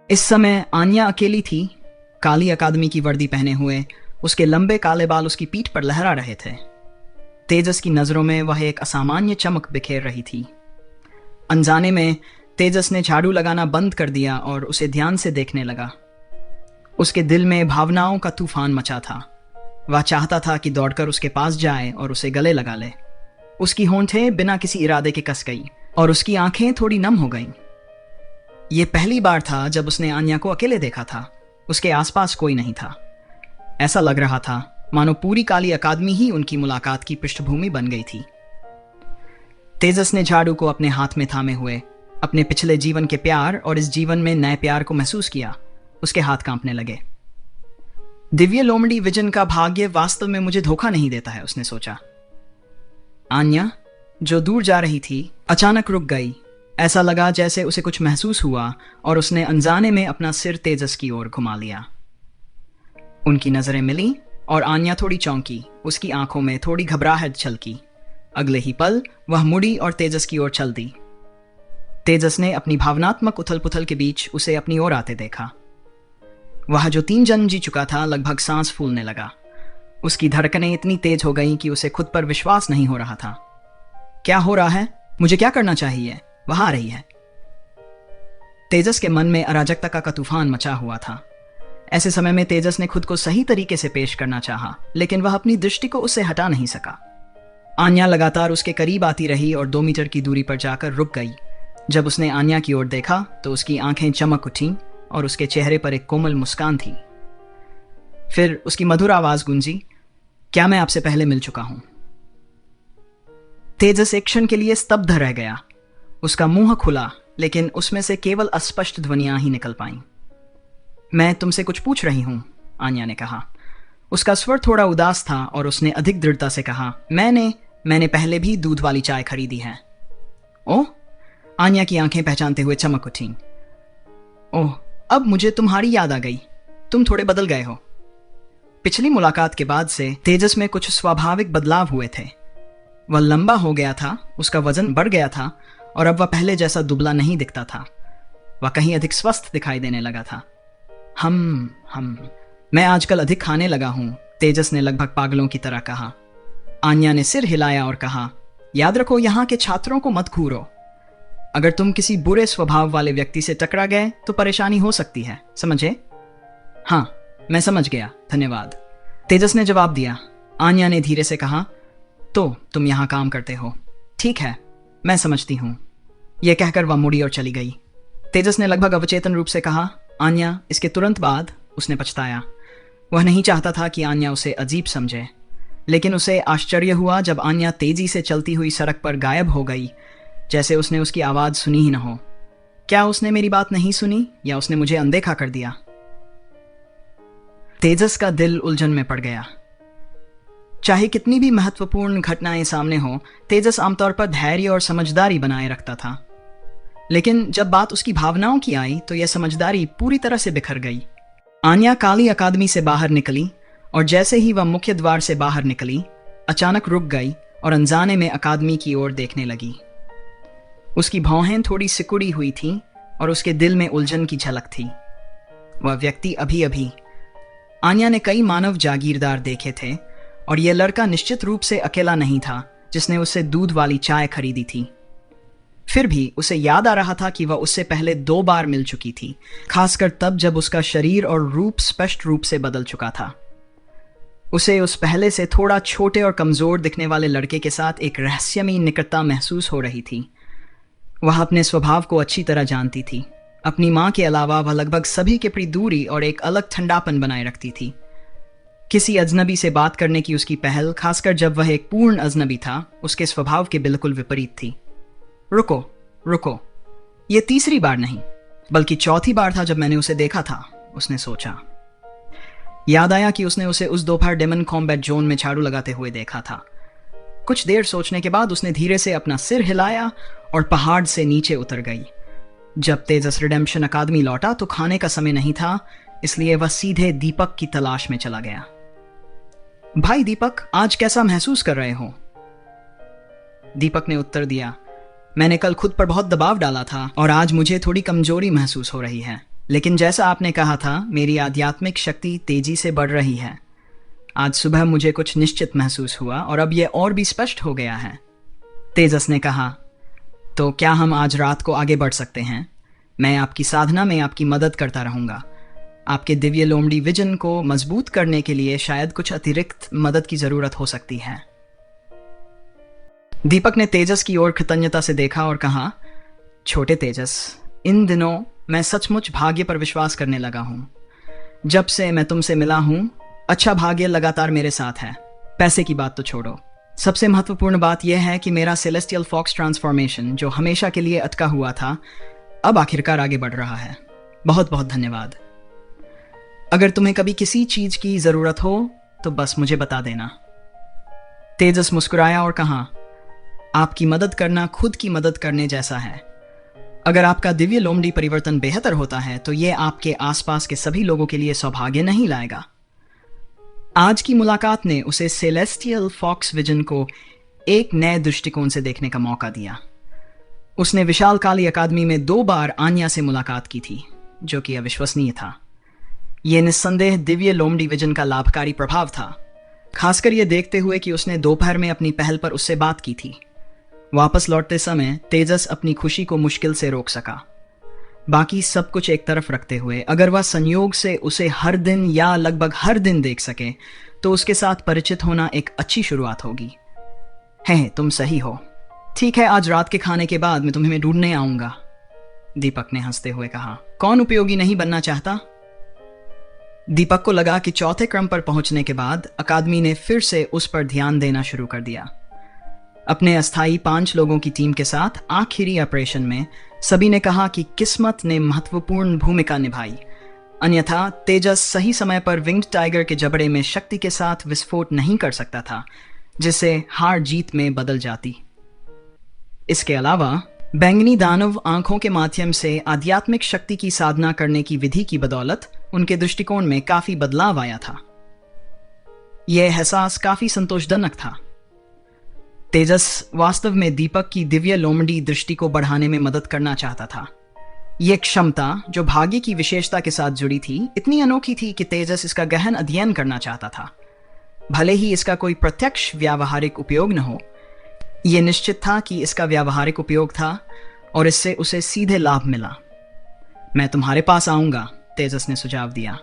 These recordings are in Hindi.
इस समय आन्या अकेली थी, काली अकादमी की वर्दी पहने हुए। उसके लंबे काले बाल उसकी पीठ पर लहरा रहे थे। तेजस की नजरों में वह एक असामान्य चमक बिखेर रही थी। अनजाने में तेजस ने झाड़ू लगाना बंद कर दिया और उसे ध्यान से देखने लगा। उसके दिल में भावनाओं का तूफान मचा था। वह चाहता था कि दौड़कर उसके पास जाए और उसे गले लगा ले। उसकी होंठें बिना किसी इरादे के कस गई और उसकी आंखें थोड़ी नम हो गईं। ये पहली बार था जब उसने आन्या को अकेले देखा था। उसके आसपास कोई नहीं था। ऐसा लग रहा था मानो पूरी काली अकादमी ही उनकी मुलाकात की पृष्ठभूमि बन गई थी। तेजस ने झाड़ू को अपने हाथ में थामे हुए अपने पिछले जीवन के प्यार और इस जीवन में नए प्यार को महसूस किया। उसके हाथ कांपने लगे। दिव्य लोमड़ी विजन का भाग्य वास्तव में मुझे धोखा नहीं देता है, उसने सोचा। आन्या, जो दूर जा रही थी, अचानक रुक गई। ऐसा लगा जैसे उसे कुछ महसूस हुआ और उसने अनजाने में अपना सिर तेजस की ओर घुमा लिया। उनकी नजरें मिली और आन्या थोड़ी चौंकी। उसकी आंखों में थोड़ी घबराहट छलकी। अगले ही पल वह मुड़ी और तेजस की ओर चल दी। तेजस ने अपनी भावनात्मक उथल पुथल के बीच उसे अपनी ओर आते देखा। वह जो 3 जन्म जी चुका था लगभग सांस फूलने लगा। उसकी धड़कनें इतनी तेज हो गईं कि उसे खुद पर विश्वास नहीं हो रहा था। क्या हो रहा है? मुझे क्या करना चाहिए? वह आ रही है। तेजस के मन में अराजकता का तूफान मचा हुआ था। ऐसे समय में तेजस ने खुद को सही तरीके से पेश करना चाहा, लेकिन वह अपनी दृष्टि को उससे हटा नहीं सका। आन्या लगातार उसके करीब आती रही और 2 मीटर की दूरी पर जाकर रुक गई। जब उसने आन्या की ओर देखा तो उसकी आंखें चमक उठीं और उसके चेहरे पर एक कोमल मुस्कान थी। फिर उसकी मधुर आवाज गूंजी, क्या मैं आपसे पहले मिल चुका हूं? तेजस एक क्षण के लिए स्तब्ध रह गया। उसका मुंह खुला, लेकिन उसमें से केवल अस्पष्ट ध्वनियां ही निकल पाईं। मैं तुमसे कुछ पूछ रही हूं, आन्या ने कहा। उसका स्वर थोड़ा उदास था और उसने अधिक दृढ़ता से कहा, मैंने पहले भी दूध वाली चाय खरीदी है। ओह, आन्या की आंखें पहचानते हुए चमक उठीं। ओह, अब मुझे तुम्हारी याद आ गई। तुम थोड़े बदल गए हो। पिछली मुलाकात के बाद से तेजस में कुछ स्वाभाविक बदलाव हुए थे। वह लंबा हो गया था, उसका वजन बढ़ गया था और अब वह पहले जैसा दुबला नहीं दिखता था। वह कहीं अधिक स्वस्थ दिखाई देने लगा था। मैं आजकल अधिक खाने लगा हूं, तेजस ने लगभग पागलों की तरह कहा। आन्या ने सिर हिलाया और कहा, याद रखो, यहां के छात्रों को मत घूरो। अगर तुम किसी बुरे स्वभाव वाले व्यक्ति से टकरा गए तो परेशानी हो सकती है, समझे? हाँ, मैं समझ गया, धन्यवाद, तेजस ने जवाब दिया। आन्या ने धीरे से कहा, तो तुम यहां काम करते हो? ठीक है, मैं समझती हूं। यह कहकर वह मुड़ी और चली गई। तेजस ने लगभग अवचेतन रूप से कहा, आन्या। इसके तुरंत बाद उसने पछताया। वह नहीं चाहता था कि आन्या उसे अजीब समझे, लेकिन उसे आश्चर्य हुआ जब आन्या तेजी से चलती हुई सड़क पर गायब हो गई, जैसे उसने उसकी आवाज सुनी ही न हो। क्या उसने मेरी बात नहीं सुनी या उसने मुझे अनदेखा कर दिया? तेजस का दिल उलझन में पड़ गया। चाहे कितनी भी महत्वपूर्ण घटनाएं सामने हो, तेजस आमतौर पर धैर्य और समझदारी बनाए रखता था। लेकिन जब बात उसकी भावनाओं की आई तो यह समझदारी पूरी तरह से बिखर गई। आन्या काली अकादमी से बाहर निकली और जैसे ही वह मुख्य द्वार से बाहर निकली, अचानक रुक गई और अनजाने में अकादमी की ओर देखने लगी। उसकी भौहें थोड़ी सिकुड़ी हुई थीं और उसके दिल में उलझन की झलक थी। वह व्यक्ति अभी आन्या ने कई मानव जागीरदार देखे थे और यह लड़का निश्चित रूप से अकेला नहीं था जिसने उससे दूध वाली चाय खरीदी थी। फिर भी उसे याद आ रहा था कि वह उससे पहले 2 बार मिल चुकी थी, खासकर तब जब उसका शरीर और रूप स्पष्ट रूप से बदल चुका था। उसे उस पहले से थोड़ा छोटे और कमजोर दिखने वाले लड़के के साथ एक रहस्यमयी निकटता महसूस हो रही थी। वह अपने स्वभाव को अच्छी तरह जानती थी। अपनी माँ के अलावा वह लगभग सभी के प्रति दूरी और एक अलग ठंडापन बनाए रखती थी। किसी अजनबी से बात करने की उसकी पहल, खासकर जब वह एक पूर्ण अजनबी था, उसके स्वभाव के बिल्कुल विपरीत थी। रुको, यह तीसरी बार नहीं बल्कि चौथी बार था जब मैंने उसे देखा था, उसने सोचा। याद आया कि उसने उसे उस दोपहर डेमन कॉम्बैट जोन में झाड़ू लगाते हुए देखा था। कुछ देर सोचने के बाद उसने धीरे से अपना सिर हिलाया और पहाड़ से नीचे उतर गई। जब तेजस रिडेम्पशन अकादमी लौटा तो खाने का समय नहीं था, इसलिए वह सीधे दीपक की तलाश में चला गया। भाई दीपक, आज कैसा महसूस कर रहे हो? दीपक ने उत्तर दिया, मैंने कल खुद पर बहुत दबाव डाला था और आज मुझे थोड़ी कमजोरी महसूस हो रही है। लेकिन जैसा आपने कहा था, मेरी आध्यात्मिक शक्ति तेजी से बढ़ रही है। आज सुबह मुझे कुछ निश्चित महसूस हुआ और अब यह और भी स्पष्ट हो गया है। तेजस ने कहा, तो क्या हम आज रात को आगे बढ़ सकते हैं? मैं आपकी साधना में आपकी मदद करता रहूंगा। आपके दिव्य लोमड़ी विजन को मजबूत करने के लिए शायद कुछ अतिरिक्त मदद की जरूरत हो सकती है। दीपक ने तेजस की ओर कृतज्ञता से देखा और कहा, छोटे तेजस, इन दिनों मैं सचमुच भाग्य पर विश्वास करने लगा हूं। जब से मैं तुमसे मिला हूं, अच्छा भाग्य लगातार मेरे साथ है। पैसे की बात तो छोड़ो, सबसे महत्वपूर्ण बात यह है कि मेरा सेलेस्टियल फॉक्स ट्रांसफॉर्मेशन, जो हमेशा के लिए अटका हुआ था, अब आखिरकार आगे बढ़ रहा है। बहुत बहुत धन्यवाद। अगर तुम्हें कभी किसी चीज की जरूरत हो तो बस मुझे बता देना। तेजस मुस्कुराया और कहा, आपकी मदद करना खुद की मदद करने जैसा है। अगर आपका दिव्य लोमड़ी परिवर्तन बेहतर होता है तो यह आपके आसपास के सभी लोगों के लिए सौभाग्य नहीं लाएगा। आज की मुलाकात ने उसे सेलेस्टियल फॉक्स विजन को एक नए दृष्टिकोण से देखने का मौका दिया। उसने विशाल काली अकादमी में 2 बार आन्या से मुलाकात की थी, जो कि अविश्वसनीय था। यह निस्संदेह दिव्य लोमड़ी विजन का लाभकारी प्रभाव था, खासकर यह देखते हुए कि उसने दोपहर में अपनी पहल पर उससे बात की थी। वापस लौटते समय तेजस अपनी खुशी को मुश्किल से रोक सका। बाकी सब कुछ एक तरफ रखते हुए, अगर वह संयोग से उसे हर दिन या लगभग हर दिन देख सके तो उसके साथ परिचित होना एक अच्छी शुरुआत होगी। है, तुम सही हो। ठीक है, आज रात के खाने के बाद मैं तुम्हें ढूंढने आऊंगा, दीपक ने हंसते हुए कहा। कौन उपयोगी नहीं बनना चाहता? दीपक को लगा कि चौथे क्रम पर पहुंचने के बाद अकादमी ने फिर से उस पर ध्यान देना शुरू कर दिया। अपने अस्थायी 5 लोगों की टीम के साथ आखिरी ऑपरेशन में सभी ने कहा कि किस्मत ने महत्वपूर्ण भूमिका निभाई, अन्यथा तेजस सही समय पर विंग्ड टाइगर के जबड़े में शक्ति के साथ विस्फोट नहीं कर सकता था, जिससे हार जीत में बदल जाती। इसके अलावा बैंगनी दानव आंखों के माध्यम से आध्यात्मिक शक्ति की साधना करने की विधि की बदौलत उनके दृष्टिकोण में काफी बदलाव आया था। यह एहसास काफी संतोषजनक था। तेजस वास्तव में दीपक की दिव्य लोमड़ी दृष्टि को बढ़ाने में मदद करना चाहता था। यह क्षमता, जो भाग्य की विशेषता के साथ जुड़ी थी, इतनी अनोखी थी कि तेजस इसका गहन अध्ययन करना चाहता था। भले ही इसका कोई प्रत्यक्ष व्यावहारिक उपयोग न हो, यह निश्चित था कि इसका व्यावहारिक उपयोग था और इससे उसे सीधे लाभ मिला। मैं तुम्हारे पास आऊंगा, तेजस ने सुझाव दिया।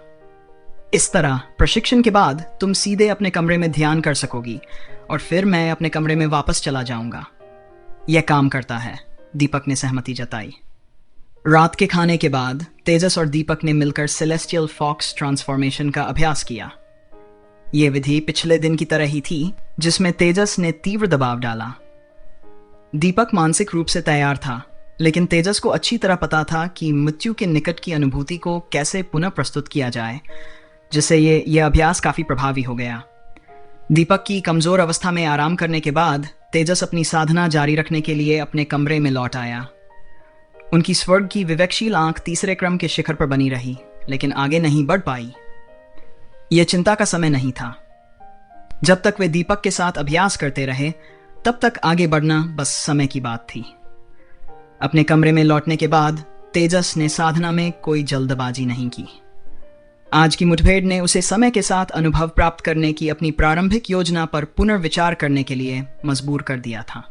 इस तरह प्रशिक्षण के बाद तुम सीधे अपने कमरे में ध्यान कर सकोगी और फिर मैं अपने कमरे में वापस चला जाऊंगा। यह काम करता है, दीपक ने सहमति जताई। रात के खाने के बाद तेजस और दीपक ने मिलकर सेलेस्टियल फॉक्स ट्रांसफॉर्मेशन का अभ्यास किया। यह विधि पिछले दिन की तरह ही थी, जिसमें तेजस ने तीव्र दबाव डाला। दीपक मानसिक रूप से तैयार था, लेकिन तेजस को अच्छी तरह पता था कि मृत्यु के निकट की अनुभूति को कैसे पुनः प्रस्तुत किया जाए, जिससे यह अभ्यास काफी प्रभावी हो गया। दीपक की कमजोर अवस्था में आराम करने के बाद तेजस अपनी साधना जारी रखने के लिए अपने कमरे में लौट आया। उनकी स्वर्ग की विवेकशील आंख तीसरे क्रम के शिखर पर बनी रही, लेकिन आगे नहीं बढ़ पाई। यह चिंता का समय नहीं था। जब तक वे दीपक के साथ अभ्यास करते रहे, तब तक आगे बढ़ना बस समय की बात थी। अपने कमरे में लौटने के बाद तेजस ने साधना में कोई जल्दबाजी नहीं की। आज की मुठभेड़ ने उसे समय के साथ अनुभव प्राप्त करने की अपनी प्रारंभिक योजना पर पुनर्विचार करने के लिए मजबूर कर दिया था।